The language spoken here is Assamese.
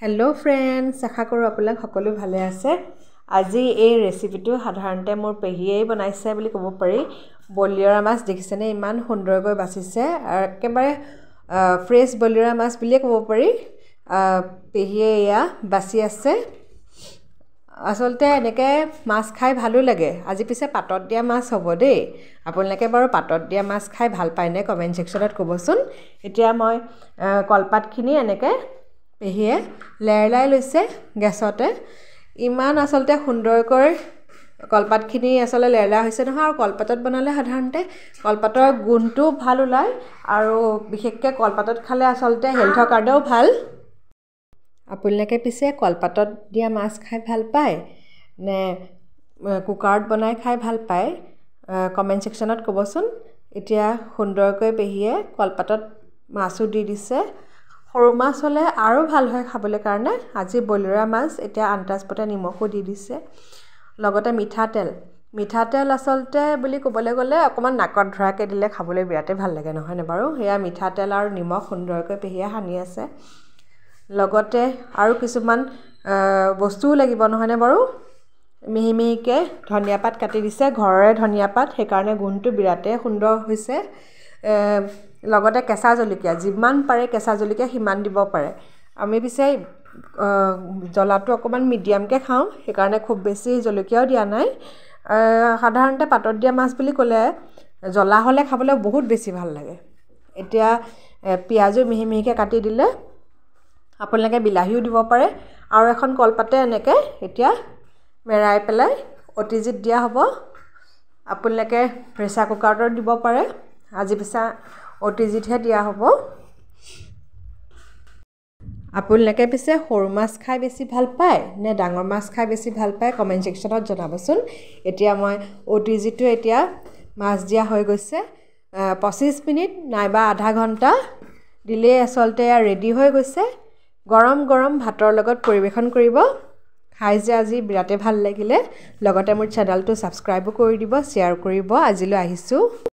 हेलो फ्रेंड्स आशा करूँ আপোনালোক সকলো ভালে আছে। আজি এই ৰেচিপিটো সাধাৰণতে মোৰ পেহীয়ে বনাইছে বুলি ক'ব পাৰি। বলিয়ৰা মাছ দেখিছেনে ইমান সুন্দৰকৈ বাছিছে আৰু একেবাৰে ফ্ৰেছ বলিয়ৰা মাছ বুলিয়ে ক'ব পাৰি। পেহীয়ে এয়া বাছি আছে। আসলতে এনেকৈ মাছ খাই ভালো লাগে। আজি পিছে পাতত দিয়া মাছ হ'ব দেই। আপোনালোকে বাৰু পাতত দিয়া মাছ খাই ভাল পায়নে কমেণ্ট ছেকশ্যনত ক'বচোন। এতিয়া মই কলপাতখিনি এনেকৈ পেহীয়ে লেৰলাই লৈছে গেছতে। ইমান আসলতে সুন্দৰকৈ কলপাতখিনি আসলে লেৰলা হৈছে নহয়। আৰু কলপাতত বনালে সাধাৰণতে কলপাতৰ গোন্ধটো ভাল ওলায় আৰু বিশেষকৈ কলপাতত খালে আসলতে হেল্থৰ কাৰণেও ভাল। আপোনালোকে পিছে কলপাতত দিয়া মাছ খাই ভাল পায় নে কুকাৰত বনাই খাই ভাল পায় কমেণ্ট ছেকশ্যনত ক'বচোন। এতিয়া সুন্দৰকৈ পেহীয়ে কলপাতত মাছো দি দিছে। সৰু মাছ হ'লে আৰু ভাল হয় খাবলৈ কাৰণে। আজি বলিয়ৰা মাছ এতিয়া আন্দাজমতে নিমখো দি দিছে। লগতে মিঠাতেল আসলতে বুলি ক'বলৈ গ'লে অকণমান নাকত ধৰাকৈ দিলে খাবলৈ বিৰাটেই ভাল লাগে নহয়নে বাৰু। সেয়া মিঠাতেল আৰু নিমখ সুন্দৰকৈ পেহীয়ে সানি আছে। লগতে আৰু কিছুমান বস্তুও লাগিব নহয়নে বাৰু। মিহি মিহিকৈ ধনিয়া পাত কাটি দিছে, ঘৰৰে ধনিয়া পাত, সেইকাৰণে গোন্ধটো বিৰাটেই সুন্দৰ হৈছে। লগতে কেঁচা জলকীয়া, যিমান পাৰে কেঁচা জলকীয়া সিমান দিব পাৰে। আমি পিছে জ্বলাটো অকণমান মিডিয়ামকৈ খাওঁ, সেইকাৰণে খুব বেছি জলকীয়াও দিয়া নাই। সাধাৰণতে পাতত দিয়া মাছ বুলি ক'লে জ্বলা হ'লে খাবলৈ বহুত বেছি ভাল লাগে। এতিয়া পিঁয়াজো মিহি মিহিকৈ কাটি দিলে। আপোনালোকে বিলাহীও দিব পাৰে। আৰু এখন কলপাতে এনেকৈ এতিয়া মেৰাই পেলাই অতিজিত দিয়া হ'ব। আপোনালোকে প্ৰেছাৰ কুকাৰতো দিব পাৰে। আজি পিছে অতিজিতহে দিয়া হ'ব। আপোনালোকে পিছে সৰু মাছ খাই বেছি ভাল পায় নে ডাঙৰ মাছ খাই বেছি ভাল পায় কমেণ্ট ছেকশ্যনত জনাবচোন। এতিয়া মই অতিজিতটো এতিয়া মাছ দিয়া হৈ গৈছে। 25 মিনিট নাইবা আধা ঘণ্টা দিলেই আচলতে ৰেডি হৈ গৈছে। গৰম গৰম ভাতৰ লগত পৰিৱেশন কৰিব। খাই যে আজি বিৰাটেই ভাল লাগিলে। লগতে মোৰ চেনেলটো ছাবস্ক্ৰাইবো কৰি দিব, শ্বেয়াৰ কৰিব। আজিলৈ আহিছোঁ।